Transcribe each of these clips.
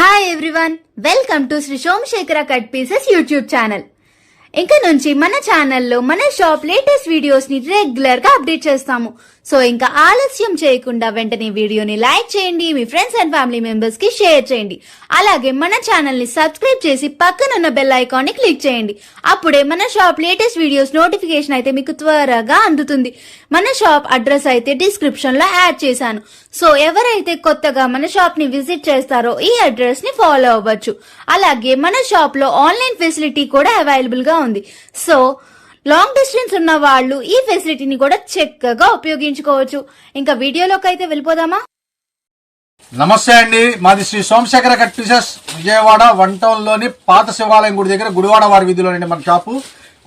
Hi everyone, welcome to Sri Somasekhara cut pieces YouTube channel. ఇంకా నుంచి మన ఛానల్లో మన షాప్ లేటెస్ట్ వీడియోస్ ని రెగ్యులర్ గా అప్డేట్ చేస్తాము. సో ఇంకా ఆలస్యం చేయకుండా వెంటనే వీడియోని లైక్ చేయండి, మీ ఫ్రెండ్స్ అండ్ ఫ్యామిలీ మెంబర్స్ కి షేర్ చేయండి. అలాగే మన ఛానల్ ని సబ్స్క్రైబ్ చేసి పక్కనున్న బెల్ ఐకాన్ ని క్లిక్ చేయండి. అప్పుడే మన షాప్ లేటెస్ట్ వీడియోస్ నోటిఫికేషన్ అయితే మీకు త్వరగా అందుతుంది. మన షాప్ అడ్రస్ అయితే డిస్క్రిప్షన్ లో యాడ్ చేశాను. సో ఎవరైతే కొత్తగా మన షాప్ ని విజిట్ చేస్తారో ఈ అడ్రస్ ని ఫాలో అవ్వచ్చు. అలాగే మన షాప్ లో ఆన్లైన్ ఫెసిలిటీ కూడా అవైలబుల్ గా ఉంది. సో లాంగ్ డిస్టెన్స్ ఉన్న వాళ్ళు ఈ ఫెసిలిటీని కూడా చక్కగా ఉపయోగించుకోవచ్చు. ఇంకా వీడియోలోకి అయితే వెళ్ళిపోదామా? నమస్తే అండి, మాది Sri Somasekhara cut pieces, Vijayawada one town లోని పాత శివాలయం గుడి దగ్గర గుడివాడ వారి వీధిలోనండి మన షాపు.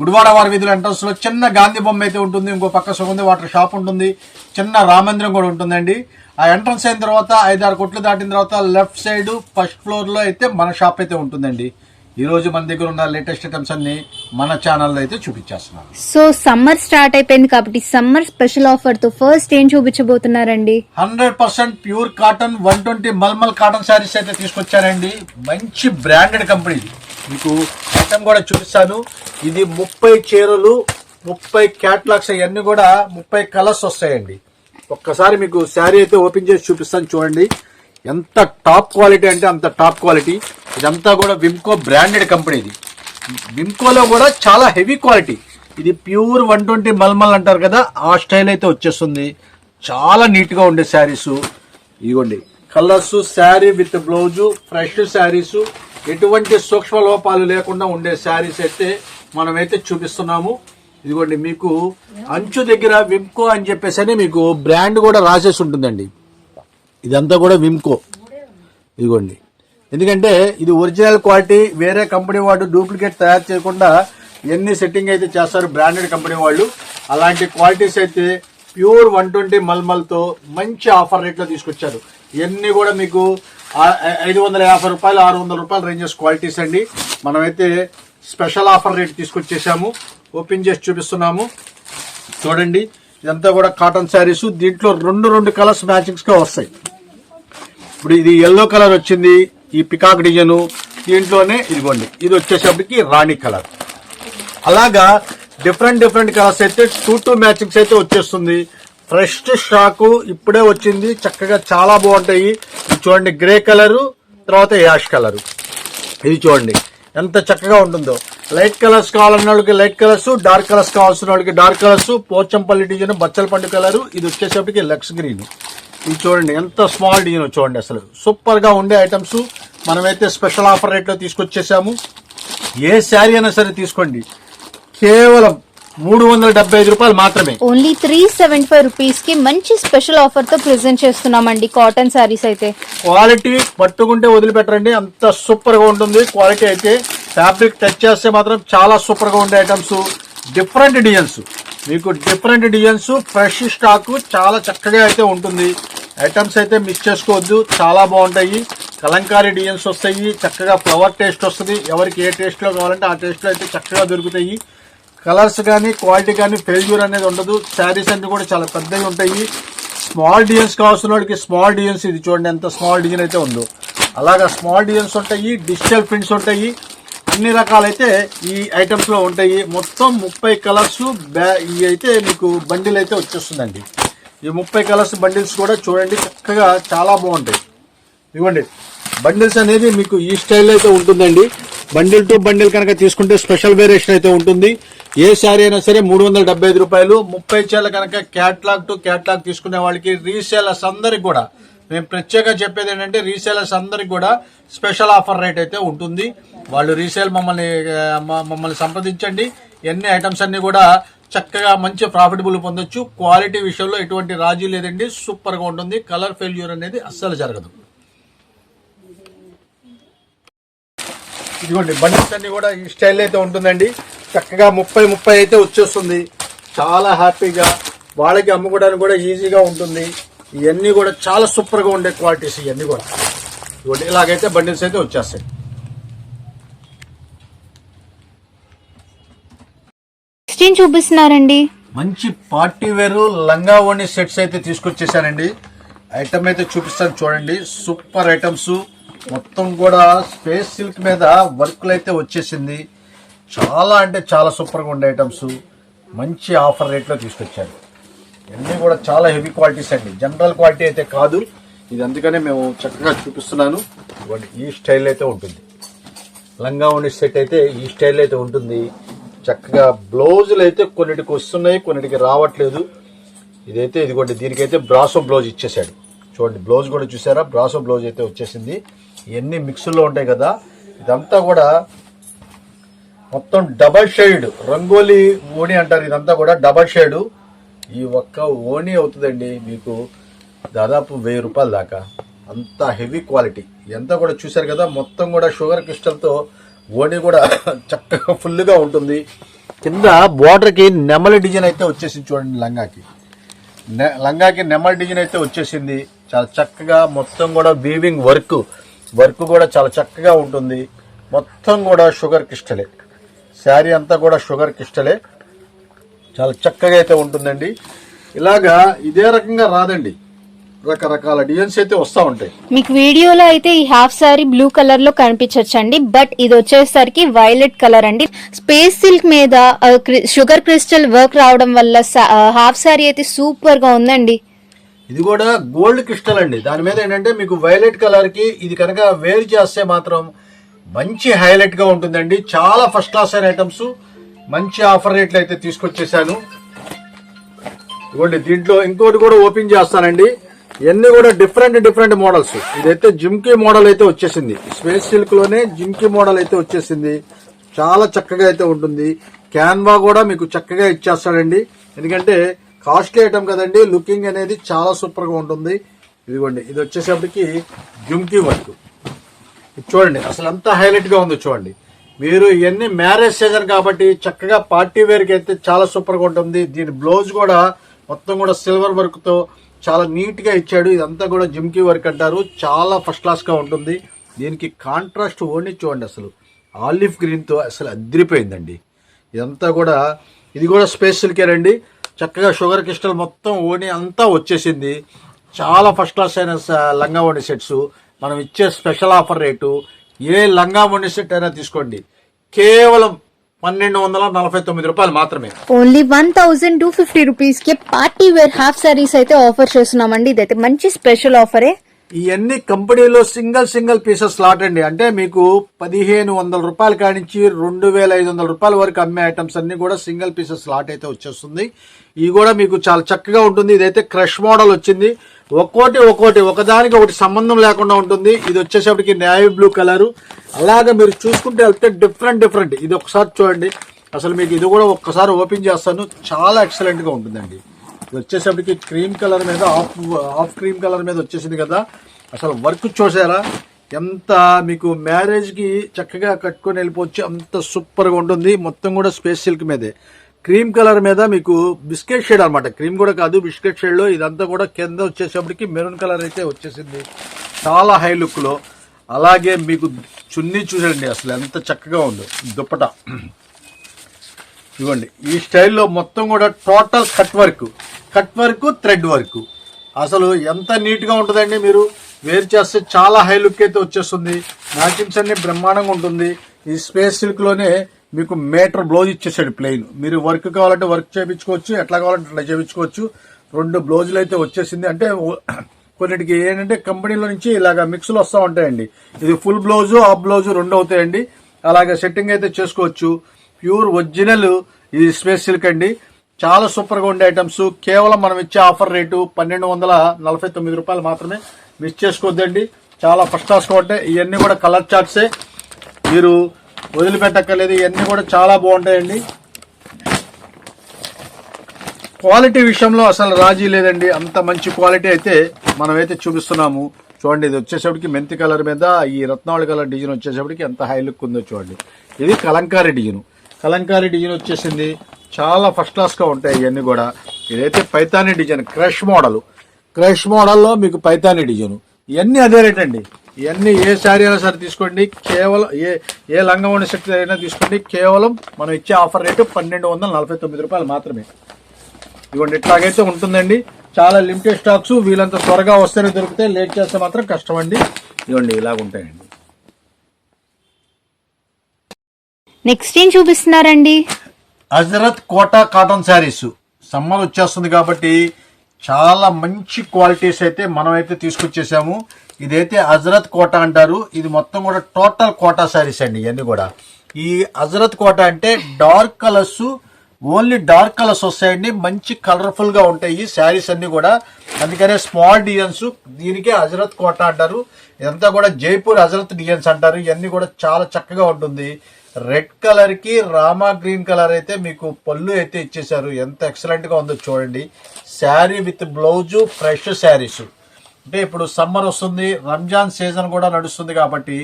గుడివాడ వారి వీధిలో ఎంట్రన్స్ లో చిన్న గాంధీ బొమ్మ అయితే ఉంటుంది, ఇంకో పక్క సుగంధి వాటర్ షాప్ ఉంటుంది, చిన్న రామందిరం కూడా ఉంటుందండి. ఆ ఎంట్రన్స్ అయిన తర్వాత 5-6 కొట్లు దాటిన తర్వాత లెఫ్ట్ సైడ్ ఫస్ట్ ఫ్లోర్ లో అయితే మన షాప్ అయితే ఉంటుందండి. ఈ రోజు మన దగ్గర ఉన్న లేటెస్ట్ ఐటమ్స్ అన్ని మన ఛానల్లో అయితే చూపించేస్తున్నాం. సో సమ్మర్ స్టార్ట్ అయిపోయింది కాబట్టి సమ్మర్ స్పెషల్ ఆఫర్ తో ఫస్ట్ ఏం చూపించబోతున్నారండి? 100% pure cotton 120 mulmul cotton saris అయితే తీసుకొచ్చారండి. మంచి బ్రాండెడ్ కంపెనీ. మీకు ఐటమ్ కూడా చూపిస్తాను. ఇది 30 చీరలు, 30 క్యాటలాగ్స్, అవన్నీ కూడా 30 కలర్స్ వస్తాయండి. ఒక్కసారి మీకు శారీ అయితే ఓపెన్ చేసి చూపిస్తాను. చూడండి ఎంత టాప్ క్వాలిటీ అంటే అంత టాప్ క్వాలిటీ. ఇదంతా కూడా విమ్కో బ్రాండెడ్ కంపెనీ. ఇది విమ్కోలో కూడా చాలా హెవీ క్వాలిటీ. ఇది ప్యూర్ 120 మల్మల్ అంటారు కదా, ఆ స్టైల్ అయితే వచ్చేస్తుంది. చాలా నీట్ గా ఉండే శారీస్. ఇదిగోండి colours, sari with blouse, fresh saris, ఎటువంటి సూక్ష్మ లోపాలు లేకుండా ఉండే శారీస్ అయితే మనమైతే చూపిస్తున్నాము. ఇదిగోండి మీకు అంచు దగ్గర విమ్కో అని చెప్పేసి మీకు బ్రాండ్ కూడా రాసేసి ఉంటుందండి. ఇదంతా కూడా విమ్కో. ఇదిగోండి, ఎందుకంటే ఇది ఒరిజినల్ క్వాలిటీ. వేరే కంపెనీ వాళ్ళు డూప్లికేట్ తయారు చేయకుండా ఎన్ని సెట్టింగ్ అయితే చేస్తారు బ్రాండెడ్ కంపెనీ వాళ్ళు. అలాంటి క్వాలిటీస్ అయితే ప్యూర్ 120 మల్మల్తో మంచి ఆఫర్ రేట్లో తీసుకొచ్చారు. ఇవన్నీ కూడా మీకు 550 రూపాయలు, 600 రూపాయలు రేంజెస్ క్వాలిటీస్ అండి. మనమైతే స్పెషల్ ఆఫర్ రేట్ తీసుకొచ్చేసాము. ఓపెన్ చేసి చూపిస్తున్నాము. చూడండి ఇదంతా కూడా కాటన్ శారీస్. దీంట్లో రెండు కలర్స్ మ్యాచింగ్స్ గా వస్తాయి. ఇప్పుడు ఇది ఎల్లో కలర్ వచ్చింది, ఈ పికాక్ డిజైన్. దీంట్లోనే ఇదిగోండి ఇది వచ్చేసరికి రాణి కలర్. అలాగా డిఫరెంట్ కలర్స్ అయితే 2 మ్యాచింగ్స్ అయితే వచ్చేస్తుంది. ఫ్రెష్ స్టాక్ ఇప్పుడే వచ్చింది, చక్కగా చాలా బాగుంటాయి. చూడండి గ్రే కలరు, తర్వాత యాష్ కలరు. ఇది చూడండి ఎంత చక్కగా ఉంటుందో. లైట్ కలర్స్ కావాలన్న వాళ్ళకి లైట్ కలర్స్, డార్క్ కలర్స్ కావాల్సిన వాళ్ళకి డార్క్ కలర్స్, పోచంపల్లి డిజైన్, బచ్చల పండు కలరు. ఇది వచ్చేసరికి లక్స్ గ్రీన్. ఇది చూడండి ఎంత స్మాల్ డిజైన్. చూడండి అసలు సూపర్ గా ఉండే ఐటమ్స్ మనమైతే స్పెషల్ ఆఫర్ రేట్ లో తీసుకొచ్చేసాము. ఏ శారీ అయినా సరే తీసుకోండి, కేవలం 375 రూపాయలు మాత్రమే. ఓన్లీ 375 రూపీస్ కి మంచి స్పెషల్ ఆఫర్ తో ప్రెజెంట్ చేస్తున్నామండి. కాటన్ శారీస్ అయితే క్వాలిటీ పట్టుకుంటే వదిలిపెట్టండి, అంత సూపర్ గా ఉంటుంది క్వాలిటీ అయితే. ఫ్యాబ్రిక్ టచ్ చేస్తే మాత్రం చాలా సూపర్ గా ఉండే ఐటమ్స్. డిఫరెంట్ డిజైన్స్, మీకు డిఫరెంట్ డిజైన్స్, ఫ్రెష్ స్టాక్ చాలా చక్కగా అయితే ఉంటుంది. ఐటమ్స్ అయితే మిస్ చేసుకోవద్దు, చాలా బాగుంటాయి. కలంకారీ డిజైన్స్ వస్తాయి, చక్కగా ఫ్లవర్ టేస్ట్ వస్తుంది. ఎవరికి ఏ టేస్ట్ లో కావాలంటే ఆ టేస్ట్ లో అయితే చక్కగా దొరుకుతాయి. కలర్స్ కానీ క్వాలిటీ కానీ ఫెయిల్యూర్ అనేది ఉండదు. శారీస్ అన్ని కూడా చాలా పెద్దవి ఉంటాయి. స్మాల్ డిజైన్స్ కావాల్సిన వాడికి స్మాల్ డిజైన్స్. ఇది చూడండి ఎంత స్మాల్ డిజైన్ అయితే ఉందో. అలాగా స్మాల్ డిజైన్స్ ఉంటాయి, డిజిటల్ ప్రింట్స్ ఉంటాయి, అన్ని రకాలైతే ఈ ఐటమ్స్ లో ఉంటాయి. మొత్తం 30 కలర్స్ ఇవి అయితే మీకు బండిల్ అయితే వచ్చేస్తుందండి. ఈ 30 కలర్స్ బండిల్స్ కూడా చూడండి చక్కగా చాలా బాగుంటాయి. ఇవ్వండి బండిల్స్ అనేది మీకు ఈ స్టైల్ అయితే ఉంటుందండి. బండిల్ టు బండిల్ కనుక తీసుకుంటే స్పెషల్ వేరియేషన్ అయితే ఉంటుంది. ఏ శారీ అయినా సరే 375 రూపాయలు. 30 చీరలు కనుక క్యాట్లాగ్ టు క్యాట్లాగ్ తీసుకునే వాళ్ళకి, రీసేలర్స్ అందరికి కూడా మేము ప్రత్యేకంగా చెప్పేది ఏంటంటే రీసేలర్స్ అందరికి కూడా స్పెషల్ ఆఫర్ రేట్ అయితే ఉంటుంది. వాళ్ళు రీసేల్ మమ్మల్ని సంప్రదించండి. ఎన్ని ఐటమ్స్ అన్ని కూడా చక్కగా మంచి ప్రాఫిటబుల్ పొందొచ్చు. క్వాలిటీ విషయంలో ఎటువంటి రాజీ లేదండి, సూపర్ గా ఉంటుంది. కలర్ ఫెయిల్యూర్ అనేది అస్సలు జరగదు. ఇదిగోండి బండిల్స్ అన్ని కూడా ఈ స్టైల్ అయితే ఉంటుందండి. చక్కగా 30 అయితే వచ్చేస్తుంది. చాలా హ్యాపీగా వాళ్ళకి అమ్ముకోవడానికి కూడా ఈజీగా ఉంటుంది. ఇవన్నీ కూడా చాలా సూపర్ గా ఉండే క్వాలిటీస్. ఇవన్నీ కూడా ఇదిగోండి ఇలాగైతే బండిల్స్ అయితే వచ్చేస్తాయి. చూపిస్తున్నారండి మంచి పార్టీ వేర్ లంగా ఓణి సెట్స్ అయితే తీసుకొచ్చేసానండి. ఐటమ్ అయితే చూపిస్తాను చూడండి. సూపర్ ఐటమ్స్, మొత్తం కూడా స్పేస్ సిల్క్ మీద వర్క్లు అయితే వచ్చేసింది. చాలా అంటే చాలా సూపర్గా ఉండే ఐటమ్స్ మంచి ఆఫర్ రేట్లో తీసుకొచ్చారు. ఇవన్నీ కూడా చాలా హెవీ క్వాలిటీస్ అండి, జనరల్ క్వాలిటీ అయితే కాదు ఇది. అందుకనే మేము చక్కగా చూపిస్తున్నాను. ఈ స్టైల్ అయితే ఉంటుంది, లంగా ఉండే సెట్ అయితే ఈ స్టైల్ అయితే ఉంటుంది. చక్కగా బ్లౌజులు అయితే కొన్నిటికి వస్తున్నాయి, కొన్నిటికి రావట్లేదు. ఇదైతే ఇదిగోండి, దీనికైతే బ్రాసో బ్లౌజ్ ఇచ్చేసాడు. చూడండి బ్లౌజ్ కూడా చూసారా, బ్రాసో బ్లౌజ్ అయితే వచ్చేసింది. ఇవన్నీ మిక్స్లో ఉంటాయి కదా. ఇదంతా కూడా మొత్తం డబల్ షేడ్ రంగోలీ ఓణి అంటారు. ఇదంతా కూడా డబల్ షేడ్. ఈ ఒక్క ఓణి అవుతుందండి మీకు దాదాపు 1000 రూపాయల దాకా. అంత హెవీ క్వాలిటీ. ఇదంతా కూడా చూసారు కదా, మొత్తం కూడా షుగర్ క్రిస్టల్తో ఓణి కూడా చక్కగా ఫుల్గా ఉంటుంది. కింద బోర్డర్కి నెమలి డిజైన్ అయితే వచ్చేసింది. చూడండి లంగాకి నెమలి డిజైన్ అయితే వచ్చేసింది. చాలా చక్కగా మొత్తం కూడా వీవింగ్ వర్క్ కూడా చాలా చక్కగా ఉంటుంది. మొత్తం కూడా షుగర్ క్రిస్టలే. శారీ అంతా కూడా షుగర్ క్రిస్టలే. చాలా చక్కగా అయితే ఉంటుందండి. ఇలాగా ఇదే రకంగా రాదండి, రకరకాల డిజైన్స్ అయితే వస్తూ ఉంటాయి. మీకు వీడియోలో అయితే ఈ హాఫ్ సారీ బ్లూ కలర్ లో కనిపించచ్చండి, బట్ ఇది వచ్చేసరికి వైలెట్ కలర్ అండి. స్పేస్ సిల్క్ మీద షుగర్ క్రిస్టల్ వర్క్ రావడం వల్ల హాఫ్ సారీ అయితే సూపర్ గా ఉందండి. ఇది కూడా గోల్డ్ క్రిస్టల్ అండి. దాని మీద ఏంటంటే మీకు వైలెట్ కలర్ కి ఇది కనుక వేర్ చేస్తే మాత్రం మంచి హైలైట్ గా ఉంటుందండి. చాలా ఫస్ట్ క్లాస్ అయిన ఐటమ్స్ మంచి ఆఫర్ రేట్లు అయితే తీసుకొచ్చేసాను. ఇవ్వండి, దీంట్లో ఇంకోటి కూడా ఓపెన్ చేస్తానండి. ఇవన్నీ కూడా డిఫరెంట్ మోడల్స్. ఇదైతే జిమ్కీ మోడల్ అయితే వచ్చేసింది. స్పేస్ సిల్క్ లోనే జిమ్కీ మోడల్ అయితే వచ్చేసింది. చాలా చక్కగా అయితే ఉంటుంది. క్యాన్వా కూడా మీకు చక్కగా ఇచ్చేస్తాడండి, ఎందుకంటే కాస్ట్లీ ఐటమ్ కదండి. లుకింగ్ అనేది చాలా సూపర్ గా ఉంటుంది. ఇదిగోండి, ఇది వచ్చేసరికి జిమ్కీ వర్క్. చూడండి అసలు ఎంత హైలైట్ గా ఉందో చూడండి. మీరు ఇవన్నీ మ్యారేజ్ సీజన్ కాబట్టి చక్కగా పార్టీ వేర్ కి అయితే చాలా సూపర్ గా ఉంటుంది. దీని బ్లౌజ్ కూడా మొత్తం కూడా సిల్వర్ వర్క్ తో చాలా నీట్ గా ఇచ్చాడు. ఇదంతా కూడా జిమ్కీ వర్క్ అంటారు. చాలా ఫస్ట్ క్లాస్ గా ఉంటుంది. దీనికి కాంట్రాస్ట్ ఓణి చూడండి, అసలు ఆలివ్ గ్రీన్ తో అసలు అదిరిపోయిందండి. ఇదంతా కూడా ఇది కూడా స్పేస్ సిల్కేనండి. చక్కగా షుగర్ క్రిస్టల్ మొత్తం ఓణి అంతా వచ్చేసింది. చాలా ఫస్ట్ క్లాస్ అయిన లంగా ఓణి సెట్స్. మనం ఇచ్చే స్పెషల్ ఆఫర్ రేటు ఏ లంగా ఓణి సెట్ అయినా తీసుకోండి, కేవలం 1249 రూపాయలు మాత్రమే. ఓన్లీ 1250 రూపీస్ కి పార్టీ వేర్ హాఫ్ సారీస్ అయితే ఆఫర్ చేస్తున్నామండి. ఇదైతే మంచి స్పెషల్ ఆఫరే. ఇవన్నీ కంపెనీలో సింగిల్ పీసెస్ లాట్ అండి. అంటే మీకు 1500 రూపాయల కానించి 2500 రూపాయల వరకు అమ్మే ఐటమ్స్ అన్ని కూడా సింగిల్ పీసెస్ లాట్ అయితే వచ్చేస్తుంది. ఇది కూడా మీకు చాలా చక్కగా ఉంటుంది. ఇదైతే క్రష్ మోడల్ వచ్చింది. ఒక్కోటి ఒకదానికి ఒకటి సంబంధం లేకుండా ఉంటుంది. ఇది వచ్చేసరికి నేవీ బ్లూ కలర్. అలాగా మీరు చూసుకుంటే వెళ్తే డిఫరెంట్. ఇది ఒకసారి చూడండి, అసలు మీకు ఇది కూడా ఒక్కసారి ఓపెన్ చేస్తాను. చాలా ఎక్సలెంట్ గా ఉంటుందండి. ఇది వచ్చేసరికి క్రీమ్ కలర్ మీద ఆఫ్ క్రీమ్ కలర్ మీద వచ్చేసింది కదా. అసలు వర్క్ చూసారా, ఎంత మీకు మ్యారేజ్ కి చక్కగా కట్టుకొని వెళ్ళిపోవచ్చు, అంత సూపర్ గా ఉంటుంది. మొత్తం కూడా స్పేస్ సిల్క్ మీదే క్రీమ్ కలర్ మీద మీకు బిస్కెట్ షేడ్ అనమాట. క్రీమ్ కూడా కాదు, బిస్కెట్ షేడ్ లో. ఇదంతా కూడా కింద వచ్చేసరికి మెరూన్ కలర్ అయితే వచ్చేసింది, చాలా హై లుక్ లో. అలాగే మీకు చున్నీ చూడండి, అసలు ఎంత చక్కగా ఉందో. దుప్పట ఇవ్వండి, ఈ స్టైల్లో మొత్తం కూడా total cut work thread work. అసలు ఎంత నీట్ గా ఉంటుందండి. మీరు వేర్ చేస్తే చాలా హై లుక్ అయితే వచ్చేస్తుంది. మ్యాచింగ్స్ అన్ని బ్రహ్మాండంగా ఉంటుంది. ఈ స్పేస్ సిల్క్ లోనే మీకు మీటర్ బ్లౌజ్ ఇచ్చేసాడు ప్లెయిన్. మీరు వర్క్ కావాలంటే వర్క్ చేయించుకోవచ్చు, ఎట్లా కావాలంటే అట్లా చేయించుకోవచ్చు. 2 బ్లౌజులు అయితే వచ్చేసింది. అంటే కొన్నిటికి ఏంటంటే కంపెనీలో నుంచి ఇలాగ మిక్స్లు వస్తూ ఉంటాయండి. ఇది ఫుల్ బ్లౌజు హాఫ్ బ్లౌజు 2 అవుతాయండి. అలాగే సెట్టింగ్ అయితే చేసుకోవచ్చు. ప్యూర్ ఒరిజినల్ ఇది స్పేస్ సిల్క్ అండి. చాలా సూపర్ గా ఉండే ఐటమ్స్. కేవలం మనం ఇచ్చే ఆఫర్ రేటు 1249 రూపాయలు మాత్రమే. మిస్ చేసుకోవద్దండి. చాలా ఫస్ట్ క్లాస్ గా ఉంటాయి. ఇవన్నీ కూడా కలర్ చార్ట్సే, మీరు వదిలిపెట్టక్కర్లేదు. ఇవన్నీ కూడా చాలా బాగుంటాయండి. క్వాలిటీ విషయంలో అసలు రాజీ లేదండి. అంత మంచి క్వాలిటీ అయితే మనమైతే చూపిస్తున్నాము. చూడండి, ఇది వచ్చేసరికి మెంతి కలర్ మీద ఈ రత్నావళి కలర్ డిజైన్ వచ్చేసరికి ఎంత హై లుక్ ఉందో చూడండి. ఇది కలంకారీ డిజైన్ వచ్చేసింది. చాలా ఫస్ట్ క్లాస్ గా ఉంటాయి ఇవన్నీ కూడా. ఇదైతే పైతానీ డిజైన్ క్రష్ మోడల్లో మీకు పైతానీ డిజైన్. ఇవన్నీ అదే రేట్ అండి. ఇవన్నీ ఏ శారీ అయినా సరే తీసుకోండి, కేవలం ఏ లంగా సెట్ అయినా తీసుకోండి, కేవలం మనం ఇచ్చే ఆఫర్ రేటు 1249 రూపాయలు మాత్రమే. ఇదిగోండి, ఇట్లాగైతే ఉంటుందండి. చాలా లిమిటెడ్ స్టాక్స్. వీళ్ళంత త్వరగా వస్తేనే దొరికితే, లేట్ చేస్తే మాత్రం కష్టం అండి. ఇదిగోండి, ఇలాగ ఉంటాయండి. నెక్స్ట్ ఏం చూపిస్తున్నారండి? హజరత్ కోటా కాటన్ శారీస్. సమ్మర్ వచ్చేస్తుంది కాబట్టి చాలా మంచి క్వాలిటీస్ అయితే మనం అయితే తీసుకొచ్చేసాము. ఇదైతే హజరత్ కోటా అంటారు. ఇది మొత్తం కూడా టోటల్ కోటా శారీస్ అండి. ఇవన్నీ కూడా ఈ హజరత్ కోటా అంటే dark colours, only dark colours వస్తాయండి. మంచి కలర్ఫుల్ గా ఉంటాయి ఈ శారీస్ అన్ని కూడా. అందుకనే స్మాల్ డిజైన్స్, దీనికే హజరత్ కోటా అంటారు. ఇదంతా కూడా జైపూర్ హజరత్ డిజైన్స్ అంటారు. ఇవన్నీ కూడా చాలా చక్కగా ఉంటుంది. రెడ్ కలర్ కి రామా గ్రీన్ కలర్ అయితే మీకు పళ్ళు అయితే ఇచ్చేసారు. ఎంత ఎక్సలెంట్ గా ఉందో చూడండి. Sari with blouse, fresh saris. అంటే ఇప్పుడు సమ్మర్ వస్తుంది, రంజాన్ సీజన్ కూడా నడుస్తుంది కాబట్టి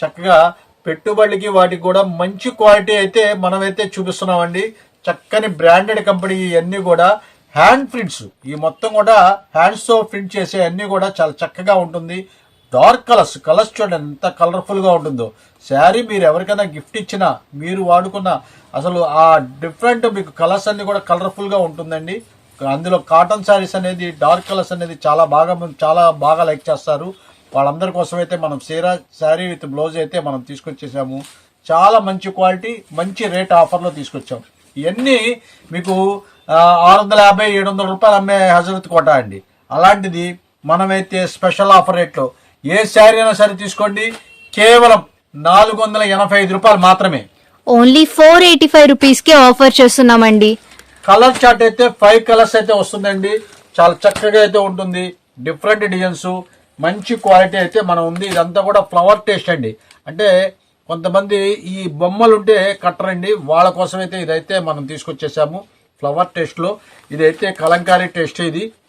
చక్కగా పెట్టుబడికి వాటికి కూడా మంచి క్వాలిటీ అయితే మనమైతే చూపిస్తున్నామండి. చక్కని బ్రాండెడ్ కంపెనీ ఇవన్నీ కూడా హ్యాండ్ ప్రింట్స్. ఈ మొత్తం కూడా హ్యాండ్స్ తో ప్రింట్ చేసే అన్ని కూడా చాలా చక్కగా ఉంటుంది. డార్క్ కలర్స్ చూడండి ఎంత కలర్ఫుల్ గా ఉంటుందో. శారీ మీరు ఎవరికైనా గిఫ్ట్ ఇచ్చినా, మీరు వాడుకున్న అసలు ఆ డిఫరెంట్ మీకు కలర్స్ అన్ని కూడా కలర్ఫుల్ గా ఉంటుందండి. అందులో కాటన్ శారీస్ అనేది, డార్క్ కలర్స్ అనేది చాలా బాగా లైక్ చేస్తారు. వాళ్ళందరి కోసం అయితే మనం శారీ విత్ బ్లౌజ్ అయితే మనం తీసుకొచ్చేసాము. చాలా మంచి క్వాలిటీ, మంచి రేట్ ఆఫర్లో తీసుకొచ్చాం. ఇవన్నీ మీకు 650-700 రూపాయలు అమ్మే హజరత్ కోటా అండి. అలాంటిది మనమైతే స్పెషల్ ఆఫర్ రేట్లో ఏ శారీ అయినా సరే తీసుకోండి, కేవలం 485 రూపాయలు మాత్రమే. ఓన్లీ 485 రూపీస్ కి ఆఫర్ చేస్తున్నామండి. కలర్ చార్ట్ అయితే 5 కలర్స్ అయితే వస్తుందండి. చాలా చక్కగా అయితే ఉంటుంది. డిఫరెంట్ డిజైన్స్, మంచి క్వాలిటీ అయితే మనం ఉంది. ఇదంతా కూడా ఫ్లవర్ టేస్ట్ అండి. అంటే కొంతమంది ఈ బొమ్మలు ఉంటే కట్టరండి, వాళ్ళ కోసం అయితే ఇదైతే మనం తీసుకొచ్చేసాము. ఫ్లవర్ టేస్ట్ లో ఇదైతే కలంకారీ టేస్ట్.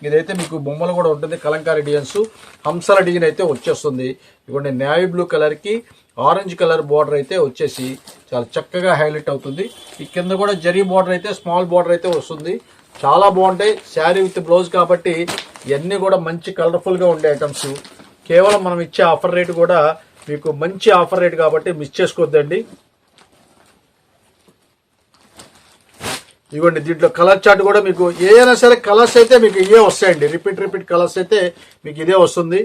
ఇదైతే మీకు బొమ్మలు కూడా ఉంటుంది. కలంకారీ డిజైన్స్, హంసల డిజైన్ అయితే వచ్చేస్తుంది. ఇవ్వండి నేవీ బ్లూ కలర్ కి ఆరెంజ్ కలర్ బార్డర్ అయితే వచ్చేసి చాలా చక్కగా హైలైట్ అవుతుంది. ఈ కింద కూడా జరీ బార్డర్ అయితే, స్మాల్ బార్డర్ అయితే వస్తుంది. చాలా బాగుంటాయి. శారీ విత్ బ్లౌజ్ కాబట్టి ఇవన్నీ కూడా మంచి కలర్ఫుల్ గా ఉండే ఐటమ్స్. కేవలం మనం ఇచ్చే ఆఫర్ రేట్ కూడా మీకు మంచి ఆఫర్ రేట్ కాబట్టి మిస్ చేసుకోవద్దండి. ఇవ్వండి దీంట్లో కలర్ చార్ట్ కూడా మీకు ఏదైనా సరే కలర్స్ అయితే మీకు ఇవే వస్తాయండి. రిపీట్ కలర్స్ అయితే మీకు ఇదే వస్తుంది.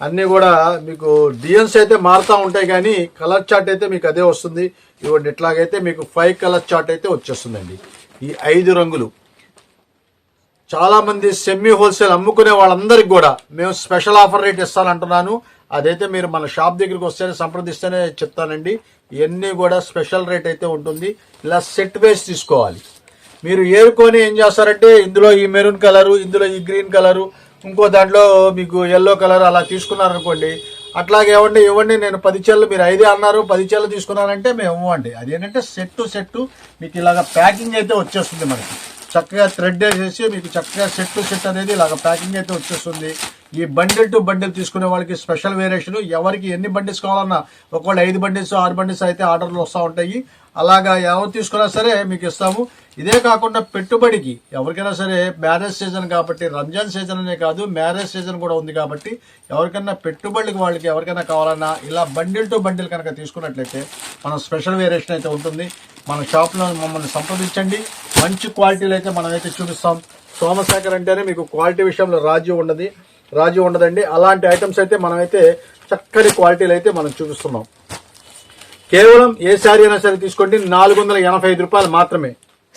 అన్ని కూడా మీకు డిజైన్స్ అయితే మారుతూ ఉంటాయి కానీ కలర్ చార్ట్ అయితే మీకు అదే వస్తుంది. ఇవ్వండి ఇట్లాగైతే మీకు 5 కలర్ చార్ట్ అయితే వచ్చేస్తుందండి. ఈ 5 రంగులు. చాలా మంది సెమీ హోల్సేల్ అమ్ముకునే వాళ్ళందరికి కూడా మేము స్పెషల్ ఆఫర్ రేట్ ఇస్తానంటున్నాను. అదైతే మీరు మన షాప్ దగ్గరికి వస్తేనే సంప్రదిస్తేనే చెప్తానండి. ఇవన్నీ కూడా స్పెషల్ రేట్ అయితే ఉంటుంది. ఇలా సెట్ వేసి తీసుకోవాలి. మీరు ఏరుకొని ఏం చేస్తారంటే ఇందులో ఈ మెరూన్ కలరు, ఇందులో ఈ గ్రీన్ కలరు, ఇంకో దాంట్లో మీకు ఎల్లో కలర్ అలా తీసుకున్నారనుకోండి. అట్లాగే ఇవ్వండి నేను 10 చీరలు, మీరు 5 అన్నారు, 10 చీరలు తీసుకున్నారంటే మేము ఇవ్వండి. అదేంటంటే సెట్ మీకు ఇలాగ ప్యాకింగ్ అయితే వచ్చేస్తుంది. మనకి చక్కగా థ్రెడ్ వేసేసి మీకు చక్కగా సెట్ అనేది ఇలాగ ప్యాకింగ్ అయితే వచ్చేస్తుంది. ఈ బండిల్ టు బండిల్ తీసుకునే వాళ్ళకి స్పెషల్ వేరియేషన్. ఎవరికి ఎన్ని బండిల్స్ కావాలన్నా, ఒకవేళ 5 బండిల్స్ 6 బండిల్స్ అయితే ఆర్డర్లు వస్తూ ఉంటాయి. అలాగా ఎవరు తీసుకున్నా సరే మీకు ఇస్తాము. ఇదే కాకుండా పెట్టుబడికి ఎవరికైనా సరే మ్యారేజ్ సీజన్ కాబట్టి, రంజాన్ సీజన్ అనే కాదు మ్యారేజ్ సీజన్ కూడా ఉంది కాబట్టి ఎవరికైనా పెట్టుబడికి వాళ్ళకి ఎవరికైనా కావాలన్నా ఇలా బండిల్ టు బండిల్ కనుక తీసుకున్నట్లయితే మనం స్పెషల్ వేరియేషన్ అయితే ఉంటుంది. మన షాప్లో మమ్మల్ని సంప్రదించండి. మంచి క్వాలిటీలు అయితే మనమైతే చూపిస్తాం. సోమశేఖర్ అంటేనే మీకు క్వాలిటీ విషయంలో రాజీ ఉండదండి. అలాంటి ఐటమ్స్ అయితే మనమైతే చక్కటి క్వాలిటీలు అయితే మనం చూపిస్తున్నాం. కేవలం ఏ శారీ అయినా సరే తీసుకోండి, 485 రూపాయలు మాత్రమే.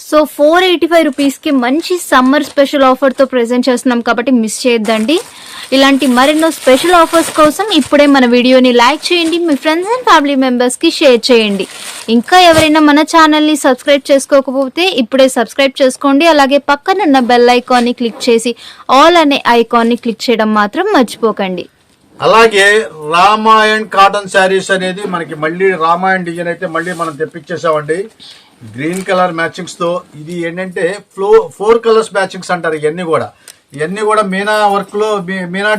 సో 485 రూపీస్ కి మంచి సమ్మర్ స్పెషల్ ఆఫర్ తో ప్రెజెంట్ చేస్తున్నాం కాబట్టి మిస్ చేయొద్దండి. ఇలాంటి మరెన్నో స్పెషల్ ఆఫర్స్ కోసం ఇప్పుడే మన వీడియోని లైక్ చేయండి, మీ ఫ్రెండ్స్ అండ్ ఫ్యామిలీ మెంబర్స్ కి షేర్ చేయండి. ఇంకా ఎవరైనా మన ఛానల్ ని సబ్స్క్రైబ్ చేసుకోకపోతే ఇప్పుడే సబ్స్క్రైబ్ చేసుకోండి. అలాగే పక్కనున్న బెల్ ఐకాన్ ని క్లిక్ చేసి ఆల్ అనే ఐకాన్ ని క్లిక్ చేయడం మాత్రం మర్చిపోకండి. అలాగే రామాయణ్ కాటన్ శారీస్ అనేది మనకి మళ్ళీ రామాయణ్ డిజైన్ అయితే మళ్ళీ మనం తెప్పించేసామండి. గ్రీన్ కలర్ మ్యాచింగ్స్ తో. ఇది ఏంటంటే 4 కలర్స్ మ్యాచింగ్స్ అంటారు. ఇవన్నీ కూడా మీనా వర్క్ లో, మీనా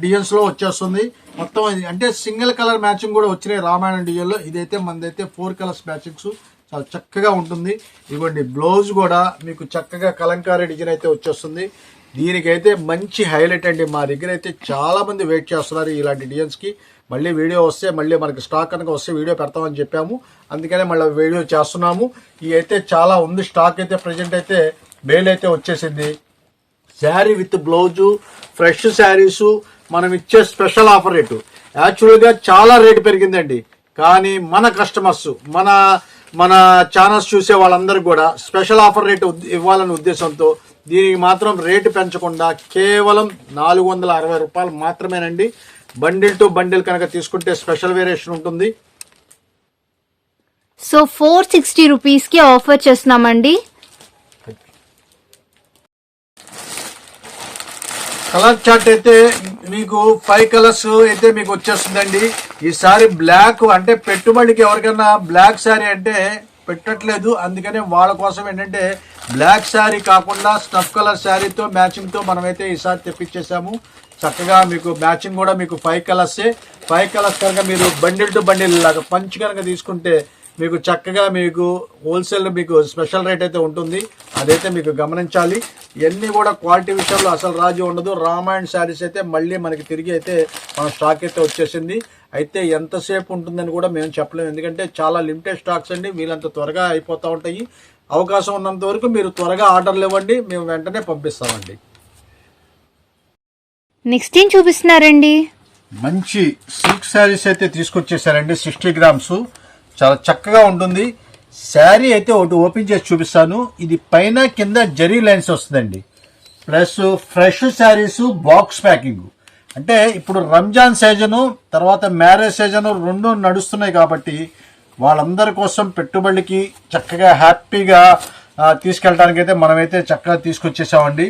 డిజైన్స్ లో వచ్చేస్తుంది మొత్తం. అంటే సింగిల్ కలర్ మ్యాచింగ్ కూడా వచ్చినాయి రామాయణ డిజైన్ లో. ఇదైతే మనదైతే 4 కలర్స్ మ్యాచింగ్స్ చాలా చక్కగా ఉంటుంది. ఇవ్వండి బ్లౌజ్ కూడా మీకు చక్కగా కలంకారీ డిజైన్ అయితే వచ్చేస్తుంది. దీనికైతే మంచి హైలైట్ అండి. మా దగ్గర అయితే చాలా మంది వెయిట్ చేస్తున్నారు ఇలాంటి డిజైన్స్ కి. మళ్ళీ వీడియో వస్తే, మళ్ళీ మనకి స్టాక్ కనుక వస్తే వీడియో పెడతామని చెప్పాము. అందుకనే మళ్ళీ వీడియో చేస్తున్నాము. ఇవి అయితే చాలా ఉంది స్టాక్ అయితే. ప్రెజెంట్ అయితే బేల్ అయితే వచ్చేసింది. Sari with blouse, fresh saris మనం ఇచ్చే స్పెషల్ ఆఫర్ రేటు. యాక్చువల్గా చాలా రేటు పెరిగిందండి. కానీ మన కస్టమర్స్, మన మన ఛానల్స్ చూసే వాళ్ళందరికీ కూడా స్పెషల్ ఆఫర్ రేట్ ఇవ్వాలనే ఉద్దేశంతో దీనికి మాత్రం రేటు పెంచకుండా కేవలం 460 రూపాయలు మాత్రమేనండి. బండిల్ టు బండిల్ కనుక తీసుకుంటే స్పెషల్ వేరియేషన్ ఉంటుంది. సో 460 రూపీస్ కి ఆఫర్ చేస్తున్నామండి. కలర్ చార్ట్ అయితే మీకు 5 కలర్స్ అయితే మీకు వచ్చేస్తుందండి. ఈసారి బ్లాక్ అంటే పెట్టుబడికి ఎవరికైనా బ్లాక్ శారీ అంటే పెట్టట్లేదు, అందుకనే వాళ్ళ కోసం ఏంటంటే బ్లాక్ శారీ కాకుండా స్నఫ్ కలర్ శారీతో మ్యాచింగ్ తో మనమైతే ఈసారి తెప్పించేసాము. చక్కగా మీకు మ్యాచింగ్ కూడా మీకు 5 కలర్సే. 5 కలర్స్ కనుక మీరు బండిల్ టు బండిల్ లాగా పంచ్ కనుక తీసుకుంటే మీకు చక్కగా మీకు హోల్సేల్ మీకు స్పెషల్ రేట్ అయితే ఉంటుంది. అదైతే మీకు గమనించాలి. ఇవన్నీ కూడా క్వాలిటీ విషయంలో అసలు రాజీ ఉండదు. రామాయణ శారీస్ అయితే మళ్ళీ మనకి తిరిగి అయితే మన స్టాక్ అయితే వచ్చేసింది. అయితే ఎంతసేపు ఉంటుందని కూడా మేము చెప్పలేము, ఎందుకంటే చాలా లిమిటెడ్ స్టాక్స్ అండి. వీళ్ళంత త్వరగా అయిపోతూ ఉంటాయి. అవకాశం ఉన్నంత వరకు మీరు త్వరగా ఆర్డర్లు ఇవ్వండి, మేము వెంటనే పంపిస్తామండి. నెక్స్ట్ ఏం చూపిస్తున్నారండి? మంచి సిల్క్ శారీస్ అయితే తీసుకొచ్చేసారండి. 60 గ్రామ్స్ చాలా చక్కగా ఉంటుంది. శారీ అయితే ఒకటి ఓపెన్ చేసి చూపిస్తాను. ఇది పైన కింద జరీ లైన్స్ వస్తుందండి. Plus fresh saris box packing. అంటే ఇప్పుడు రంజాన్ సీజను తర్వాత మ్యారేజ్ సీజను రెండు నడుస్తున్నాయి కాబట్టి వాళ్ళందరి కోసం పెట్టుబడికి చక్కగా హ్యాపీగా తీసుకెళ్ళడానికి అయితే మనమైతే చక్కగా తీసుకొచ్చేసామండి.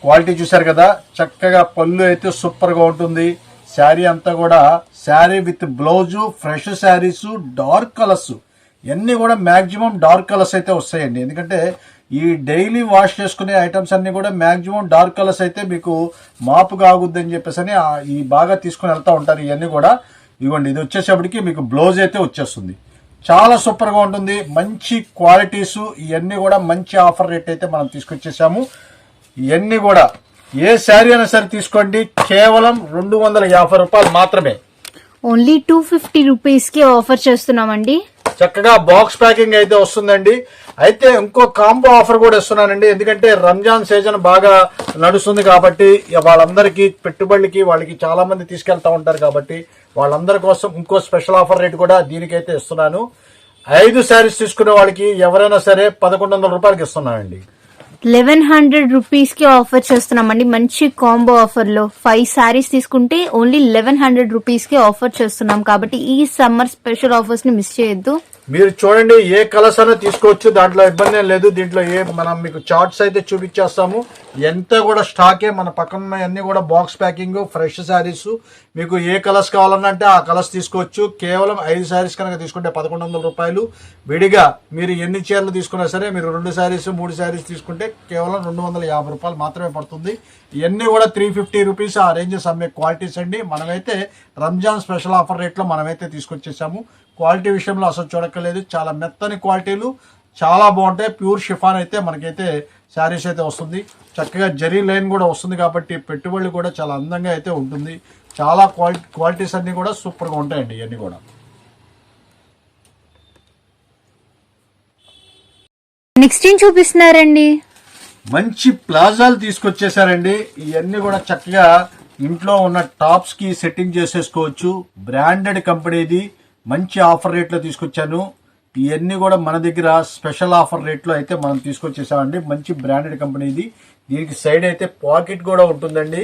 క్వాలిటీ చూసారు కదా, చక్కగా పళ్ళు అయితే సూపర్గా ఉంటుంది. శారీ అంతా కూడా sari with blouse, fresh saris, dark colours ఇవన్నీ కూడా మాక్సిమం డార్క్ కలర్స్ అయితే వస్తాయండి. ఎందుకంటే ఈ డైలీ వాష్ చేసుకునే ఐటమ్స్ అన్ని కూడా మాక్సిమం డార్క్ కలర్స్ అయితే మీకు మాపు కాగుద్దని చెప్పేసి అని ఈ బాగా తీసుకుని వెళ్తూ ఉంటారు. ఇవన్నీ కూడా ఇవ్వండి. ఇది వచ్చేసేపటికి మీకు బ్లౌజ్ అయితే వచ్చేస్తుంది. చాలా సూపర్గా ఉంటుంది. మంచి క్వాలిటీస్ ఇవన్నీ కూడా మంచి ఆఫర్ రేట్ అయితే మనం తీసుకొచ్చేసాము. ఇవన్నీ కూడా ఏ శారీ అయినా సరే తీసుకోండి, కేవలం 250 రూపాయలు మాత్రమే. ఓన్లీ 250 రూపీస్ కి ఆఫర్ చేస్తున్నామండి. చక్కగా బాక్స్ ప్యాకింగ్ అయితే వస్తుందండి. అయితే ఇంకో కాంబో ఆఫర్ కూడా ఇస్తున్నానండి. ఎందుకంటే రంజాన్ సీజన్ బాగా నడుస్తుంది కాబట్టి వాళ్ళందరికీ పెట్టుబడికి వాళ్ళకి చాలా మంది తీసుకెళ్తా ఉంటారు కాబట్టి వాళ్ళందరి కోసం ఇంకో స్పెషల్ ఆఫర్ రేట్ కూడా దీనికైతే ఇస్తున్నాను. 5 శారీస్ తీసుకునే వాళ్ళకి ఎవరైనా సరే 1100 రూపాయలకి ఇస్తున్నానండి. 1100 రూపీస్ కి ఆఫర్ చేస్తున్నామండి. మంచి కాంబో ఆఫర్ లో 5 శారీస్ తీసుకుంటే ఓన్లీ 1100 రూపీస్ కి ఆఫర్ చేస్తున్నాం కాబట్టి ఈ సమ్మర్ స్పెషల్ ఆఫర్స్ ని మిస్ చేయొద్దు. మీరు చూడండి, ఏ కలర్స్ అయినా తీసుకోవచ్చు, దాంట్లో ఇబ్బంది ఏం లేదు. దీంట్లో మనం మీకు చార్ట్స్ అయితే చూపించేస్తాము. ఎంత కూడా స్టాకే మన పక్కన అన్ని కూడా బాక్స్ ప్యాకింగ్, ఫ్రెష్ శారీస్. మీకు ఏ కలర్స్ కావాలన్నా అంటే ఆ కలర్స్ తీసుకోవచ్చు. కేవలం 5 శారీస్ కనుక తీసుకుంటే 1100 రూపాయలు. విడిగా మీరు ఎన్ని చీరలు తీసుకున్నా సరే మీరు 2 శారీస్ 3 శారీస్ తీసుకుంటే కేవలం 250 రూపాయలు మాత్రమే పడుతుంది. ఇవన్నీ కూడా 350 రూపీస్ ఆ రేంజెస్ అమ్మే క్వాలిటీస్ అండి. మనమైతే రంజాన్ స్పెషల్ ఆఫర్ రేట్లో మనమైతే తీసుకొచ్చేసాము. క్వాలిటీ విషయంలో అసలు చూడక్కర్లేదు. చాలా మెత్తని క్వాలిటీలు చాలా బాగుంటాయి. ప్యూర్ షిఫాన్ అయితే మనకైతే శారీస్ అయితే వస్తుంది. చక్కగా జరీ లైన్ కూడా వస్తుంది కాబట్టి పెట్టుబడులు కూడా చాలా అందంగా అయితే ఉంటుంది. చాలా క్వాలిటీస్ అన్ని కూడా సూపర్గా ఉంటాయండి. ఇవన్నీ కూడా నెక్స్ట్ ఏం చూపిస్తున్నారండి? మంచి ప్లాజాలు తీసుకొచ్చేసారండి. ఇవన్నీ కూడా చక్కగా ఇంట్లో ఉన్న టాప్స్ కి సెట్టింగ్ చేసేసుకోవచ్చు. బ్రాండెడ్ కంపెనీది మంచి ఆఫర్ రేట్లో తీసుకొచ్చాను. ఇవన్నీ కూడా మన దగ్గర స్పెషల్ ఆఫర్ రేట్లో అయితే మనం తీసుకొచ్చేసామండి. మంచి బ్రాండెడ్ కంపెనీది. దీనికి సైడ్ అయితే పాకెట్ కూడా ఉంటుందండి.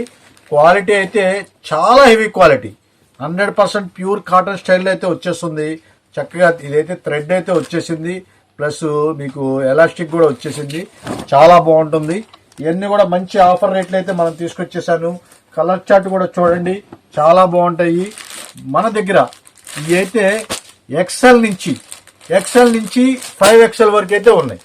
క్వాలిటీ అయితే చాలా హెవీ క్వాలిటీ, 100% ప్యూర్ కాటన్ స్టైల్లో అయితే వచ్చేస్తుంది. చక్కగా ఇదైతే థ్రెడ్ అయితే వచ్చేసింది, ప్లస్ మీకు ఎలాస్టిక్ కూడా వచ్చేసింది. చాలా బాగుంటుంది. ఇవన్నీ కూడా మంచి ఆఫర్ రేట్లు అయితే మనం తీసుకొచ్చేసాను. కలర్ చార్ట్ కూడా చూడండి, చాలా బాగుంటాయి మన దగ్గర. ఇవి అయితే ఎక్సెల్ నుంచి 5XL వరకు అయితే ఉన్నాయి.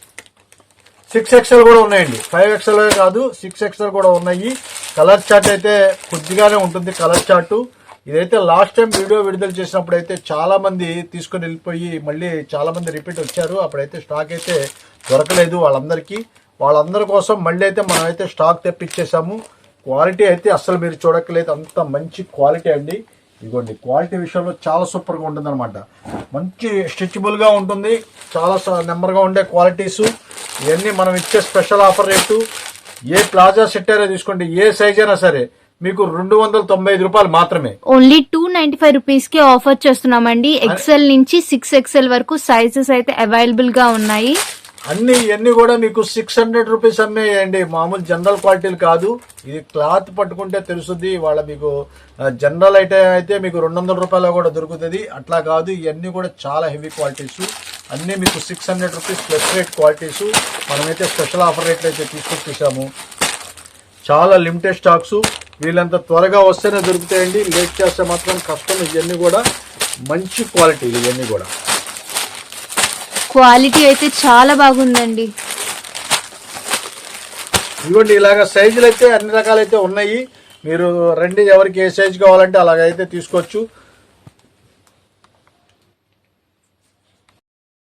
6XL కూడా ఉన్నాయండి. 5XL కాదు, 6XL కూడా ఉన్నాయి. కలర్ చార్ట్ అయితే కొద్దిగానే ఉంటుంది కలర్ చార్ట్. ఇదైతే లాస్ట్ టైం వీడియో విడుదల చేసినప్పుడు అయితే చాలా మంది తీసుకొని వెళ్ళిపోయి మళ్ళీ చాలా మంది రిపీట్ వచ్చారు. అప్పుడైతే స్టాక్ అయితే దొరకలేదు వాళ్ళందరి కోసం మళ్ళీ అయితే మనమైతే స్టాక్ తెప్పించేసాము. క్వాలిటీ అయితే అసలు మీరు చూడక్కలేదు, అంత మంచి క్వాలిటీ అండి. ఇదిగోండి, క్వాలిటీ విషయంలో చాలా సూపర్గా ఉంటుంది అనమాట. మంచి స్ట్రెచబుల్గా ఉంటుంది, చాలా నెంబర్గా ఉండే క్వాలిటీసు. ఇవన్నీ మనం ఇచ్చే స్పెషల్ ఆఫర్ రేటు. ఏ ప్లాజా సెట్ అయినా తీసుకోండి, ఏ సైజ్ అయినా సరే మీకు 295 రూపాయలు మాత్రమే. ఓన్లీ 295 రూపీస్ కి ఆఫర్ చేస్తున్నామండి. ఎక్సెల్ నుంచి 6XL వరకు సైజెస్ అయితే అవైలబుల్ గా ఉన్నాయి. ఇవన్నీ కూడా మీకు 600 రూపీస్ అమ్మేయండి, మామూలు జనరల్ క్వాలిటీలు కాదు. ఇది క్లాత్ పట్టుకుంటే తెలుస్తుంది. వాళ్ళ మీకు జనరల్ అయితే మీకు 200 రూపాయలు కూడా దొరుకుతుంది. అట్లా కాదు, ఇవన్నీ కూడా చాలా హెవీ క్వాలిటీస్. అన్నీ మీకు 600 రూపీస్ ప్లస్ రేట్ క్వాలిటీస్. మనమైతే స్పెషల్ ఆఫర్ రేట్లు అయితే తీసుకొచ్చేసాము. చాలా లిమిటెడ్ స్టాక్స్. వీళ్ళంత త్వరగా వస్తేనే దొరుకుతాయండి, లేట్ చేస్తే మాత్రం కష్టం. ఇవన్నీ కూడా మంచి క్వాలిటీ, ఇవన్నీ కూడా క్వాలిటీ అయితే చాలా బాగుందండి. ఇదిగోండి ఇలాగ సైజులు అయితే అన్ని రకాలైతే ఉన్నాయి. మీరు రండి, ఎవరికి ఏ సైజు కావాలంటే అలాగైతే తీసుకోవచ్చు.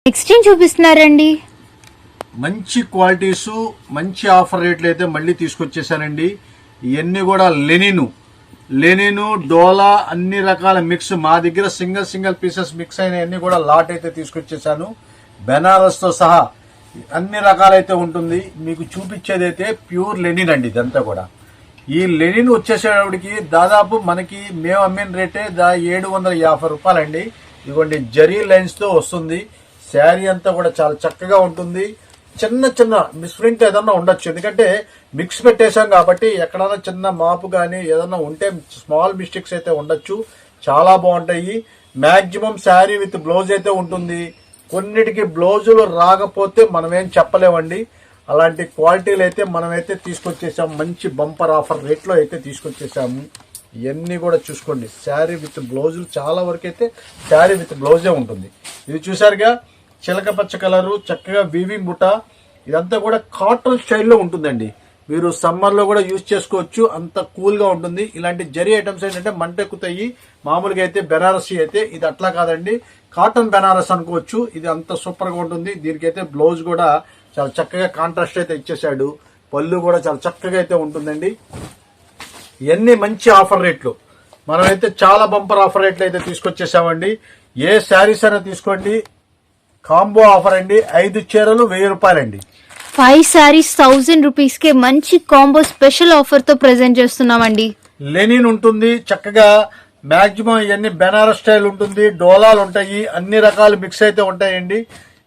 నెక్స్ట్ ఏం చూపిస్తున్నారండి? మంచి క్వాలిటీస్, మంచి ఆఫర్ రేట్లు అయితే మళ్ళీ తీసుకొచ్చేసానండి. ఇవన్నీ కూడా లెనిను డోలా అన్ని రకాల మిక్స్. మా దగ్గర సింగిల్ పీసెస్ మిక్స్ అయిన అన్ని కూడా లాట్ అయితే తీసుకొచ్చేసాను. బెనారస్ తో సహా అన్ని రకాలైతే ఉంటుంది. మీకు చూపించేది అయితే ప్యూర్ లెనిన్ అండి. ఇదంతా కూడా ఈ లెనిన్ వచ్చేసేటప్పటికి దాదాపు మనకి మేము అమ్మిన రేటే 750 రూపాయలండి. ఇదిగోండి జరీ లైన్స్ తో వస్తుంది. శారీ అంతా కూడా చాలా చక్కగా ఉంటుంది. చిన్న మిస్ప్రింట్ ఏదన్నా ఉండొచ్చు, ఎందుకంటే మిక్స్ పెట్టేశాం కాబట్టి ఎక్కడైనా చిన్న మాపు కానీ ఏదన్నా ఉంటే స్మాల్ మిస్టేక్స్ అయితే ఉండొచ్చు. చాలా బాగుంటాయి. మాక్సిమం శారీ విత్ బ్లౌజ్ అయితే ఉంటుంది. కొన్నిటికి బ్లౌజులు రాకపోతే మనమేం చెప్పలేమండి. అలాంటి క్వాలిటీలు అయితే మనమైతే తీసుకొచ్చేసాము. మంచి బంపర్ ఆఫర్ రేట్లో అయితే తీసుకొచ్చేసాము. ఇవన్నీ కూడా చూసుకోండి, శారీ విత్ బ్లౌజులు చాలా వరకు అయితే శారీ విత్ బ్లౌజే ఉంటుంది. ఇది చూసారుగా చిలక పచ్చ కలరు, చక్కగా వీవింగ్ బుట్ట. ఇదంతా కూడా కాటన్ స్టైల్లో ఉంటుందండి. మీరు సమ్మర్ లో కూడా యూజ్ చేసుకోవచ్చు, అంత కూల్ గా ఉంటుంది. ఇలాంటి జరీ ఐటమ్స్ ఏంటంటే మంటెక్కుతాయి. మామూలుగా అయితే బెనారసీ అయితే ఇది అట్లా కాదండి, కాటన్ బెనారస్ అనుకోవచ్చు. ఇది అంత సూపర్ గా ఉంటుంది. దీనికైతే బ్లౌజ్ కూడా చాలా చక్కగా కాంట్రాస్ట్ అయితే ఇచ్చేసాడు. పళ్ళు కూడా చాలా చక్కగా అయితే ఉంటుందండి. ఇవన్నీ మంచి ఆఫర్ రేట్లు. మనమైతే చాలా బంపర్ ఆఫర్ రేట్లు అయితే తీసుకొచ్చేసామండి. ఏ శారీస్ అయినా తీసుకోండి, కాంబో ఆఫర్ అండి. 5 చీరలు 1000 రూపాయలండి. 5 సారీస్ 1000 రూపీస్ కే మంచి కాంబో స్పెషల్ ఆఫర్ తో ప్రెజెంట్ చేస్తున్నామండి. లెనిన్ ఉంటుంది చక్కగా. మాక్సిమం ఇవన్నీ బెనారస్ స్టైల్ ఉంటుంది. డోలాలు ఉంటాయి, అన్ని రకాలు మిక్స్ అయితే ఉంటాయండి.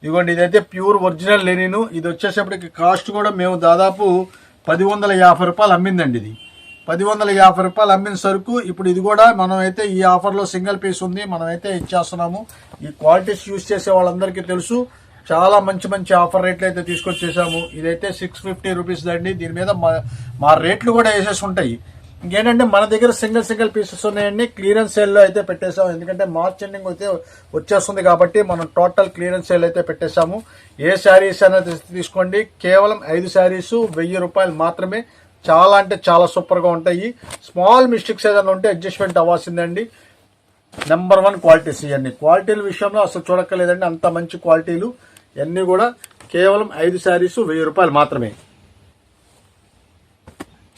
ఇదిగోండి ఇదైతే ప్యూర్ ఒరిజినల్ లెనిన్. ఇది వచ్చేసేపటికి కాస్ట్ కూడా మేము దాదాపు 1050 రూపాయలు అమ్మిందండి. ఇది 1050 రూపాయలు అమ్మిన సరుకు ఇప్పుడు ఇది కూడా మనం అయితే ఈ ఆఫర్ లో సింగిల్ పీస్ ఉంది, మనమైతే ఇచ్చేస్తున్నాము. ఈ క్వాలిటీస్ యూజ్ చేసే వాళ్ళందరికీ తెలుసు. చాలా మంచి ఆఫర్ రేట్లు అయితే తీసుకొచ్చేసాము. ఇదైతే 650 రూపీస్ అండి. దీని మీద మా రేట్లు కూడా వేసేసి ఉంటాయి. ఇంకేంటంటే మన దగ్గర సింగిల్ పీసెస్ ఉన్నాయండి. క్లియరెన్స్ సేల్ లో అయితే పెట్టేసాము, ఎందుకంటే మార్చ్ ఎండింగ్ అయితే వచ్చేస్తుంది కాబట్టి మనం టోటల్ క్లియరెన్స్ సేల్ అయితే పెట్టేశాము. ఏ శారీస్ అనేది తీసుకోండి, కేవలం 5 శారీస్ 1000 రూపాయలు మాత్రమే. చాలా అంటే చాలా సూపర్ గా ఉంటాయి. స్మాల్ మిస్టేక్స్ ఏదైనా ఉంటే అడ్జస్ట్మెంట్ అవ్వాల్సిందండి. Number 1 qualities. ఇవన్నీ క్వాలిటీల విషయంలో అసలు చూడక్కర్లేదండి, అంత మంచి క్వాలిటీలు. ఇవన్నీ కూడా కేవలం 5 శారీస్ 1000 రూపాయలు మాత్రమే.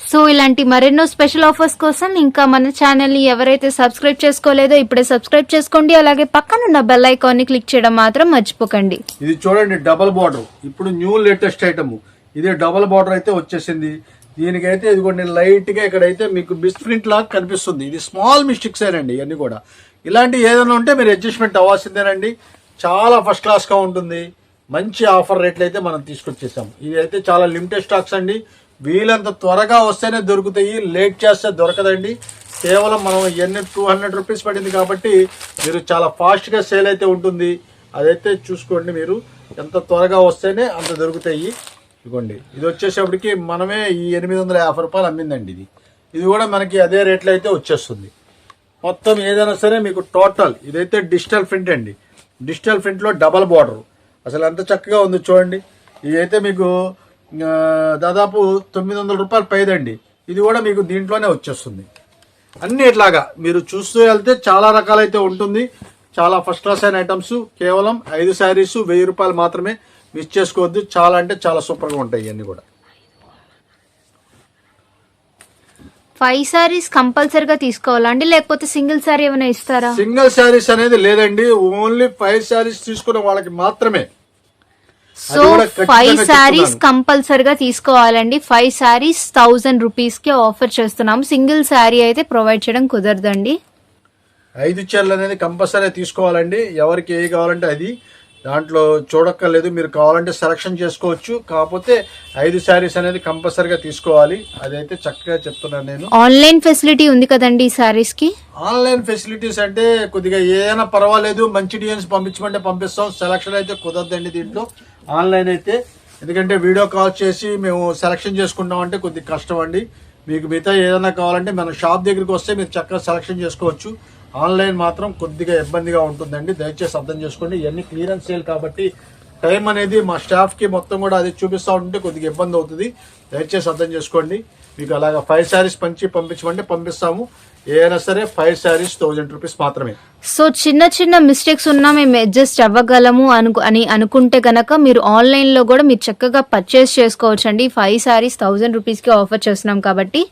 సో ఇలాంటి మరెన్నో స్పెషల్ ఆఫర్స్ కోసం ఇంకా మన ఛానల్ ని ఎవరైతే సబ్స్క్రైబ్ చేసుకోలేదో ఇప్పుడే సబ్స్క్రైబ్ చేసుకోండి. అలాగే పక్కనున్న బెల్ ఐకాన్ ని క్లిక్ చేయడం మాత్రం మర్చిపోకండి. ఇది చూడండి డబుల్ బార్డర్, ఇప్పుడు న్యూ లేటెస్ట్ ఐటమ్. ఇది డబుల్ బార్డర్ అయితే వచ్చేసింది. దీనికైతే ఇదిగోండి లైట్ గా ఇక్కడైతే మీకు బిస్ ప్రింట్ లాగా కనిపిస్తుంది. ఇది స్మాల్ మిస్టేక్స్ ఏనండి. ఇవన్నీ కూడా ఇలాంటి ఏదైనా ఉంటే మీరు అడ్జస్ట్మెంట్ అవ్వాల్సిందేనండి. చాలా ఫస్ట్ క్లాస్ గా ఉంటుంది. మంచి ఆఫర్ రేట్లు అయితే మనం తీసుకొచ్చేసాం. ఇది అయితే చాలా లిమిటెడ్ స్టాక్స్ అండి. వీలంత త్వరగా వస్తేనే దొరుకుతాయి, లేట్ చేస్తే దొరకదండి. కేవలం మనం ఇవన్నీ 200 రూపీస్ పడింది కాబట్టి మీరు చాలా ఫాస్ట్ గా సేల్ అయితే ఉంటుంది. అదైతే చూసుకోండి, మీరు ఎంత త్వరగా వస్తేనే అంత దొరుకుతాయి. ఇదిగోండి ఇది వచ్చేసేపటికి మనమే ఈ 850 రూపాయలు అమ్మిందండి. ఇది కూడా మనకి అదే రేట్లో అయితే వచ్చేస్తుంది. మొత్తం ఏదైనా సరే మీకు టోటల్. ఇదైతే డిజిటల్ ప్రింట్ అండి. డిజిటల్ ప్రింట్ లో డబల్ బార్డర్ అసలు ఎంత చక్కగా ఉంది చూడండి. ఇదైతే మీకు దాదాపు 900 రూపాయలు పైదండి. ఇది కూడా మీకు దీంట్లోనే వచ్చేస్తుంది. అన్ని ఇట్లాగా మీరు చూస్తూ వెళ్తే చాలా రకాలైతే ఉంటుంది. చాలా ఫస్ట్ క్లాస్ అయిన ఐటమ్స్. కేవలం 5 శారీస్ 1000 రూపాయలు మాత్రమే. మిస్ చేసుకోవద్దు. చాలా అంటే చాలా సూపర్ గా ఉంటాయి ఇవన్నీ కూడా. 5 సారీస్ కంపల్సరీగా తీసుకోవాలండి, లేకపోతే సింగిల్ సారీ ఏమైనా ఇస్తారా? సింగిల్ శారీస్ అనేది లేదండి. ఓన్లీ 5 శారీస్ తీసుకున్న వాళ్ళకి మాత్రమే. సో 5 శారీస్ కంపల్సరిగా తీసుకోవాలండి. 5 శారీస్ 1000 రూపీస్ కి ఆఫర్ చేస్తున్నాము. సింగిల్ శారీ అయితే ప్రొవైడ్ చేయడం కుదరదండి. 5 చీరలు అనేది కంపల్సరీ తీసుకోవాలండి. ఎవరికి ఏ కావాలంటే అది, దాంట్లో చూడక్కర్లేదు, మీరు కావాలంటే సెలక్షన్ చేసుకోవచ్చు. కాకపోతే 5 శారీస్ అనేది కంపల్సరీగా తీసుకోవాలి. అదైతే చక్కగా చెప్తున్నాను నేను. ఆన్లైన్ ఫెసిలిటీ ఉంది కదండి ఈ శారీస్ కి. ఆన్లైన్ ఫెసిలిటీస్ అంటే కొద్దిగా ఏదైనా పర్వాలేదు, మంచి డిజైన్స్ పంపించమంటే పంపిస్తాం. సెలక్షన్ అయితే కుదరదండి దీంట్లో ఆన్లైన్ అయితే, ఎందుకంటే వీడియో కాల్ చేసి మేము సెలక్షన్ చేసుకుంటాం అంటే కొద్దిగా కష్టం అండి. మీకు మిగతా ఏదైనా కావాలంటే మన షాప్ దగ్గరికి వస్తే మీరు చక్కగా సెలక్షన్ చేసుకోవచ్చు. ఆన్లైన్ మాత్రం కొద్దిగా ఇబ్బందిగా ఉంటుందండి, దయచేసి అర్థం చేసుకోండి. ఇవన్నీ క్లియరెన్స్ సేల్ కాబట్టి టైం అనేది మా స్టాఫ్ కి మొత్తం కూడా అది చూపిస్తూ ఉంటే కొద్దిగా ఇబ్బంది అవుతుంది, దయచేసి అర్థం చేసుకోండి. మీకు అలాగా 5 శారీస్ పంపించమంటే పంపిస్తాము. ఏదైనా సరే 5 శారీస్ 1000 రూపీస్ మాత్రమే. సో చిన్న చిన్న మిస్టేక్స్ ఉన్నా మేము అడ్జస్ట్ అవ్వగలము అని అనుకుంటే గనక మీరు ఆన్లైన్ లో కూడా మీరు చక్కగా పర్చేస్ చేసుకోవచ్చు అండి. 5 శారీస్ 1000 రూపీస్ కి ఆఫర్ చేస్తున్నాం కాబట్టి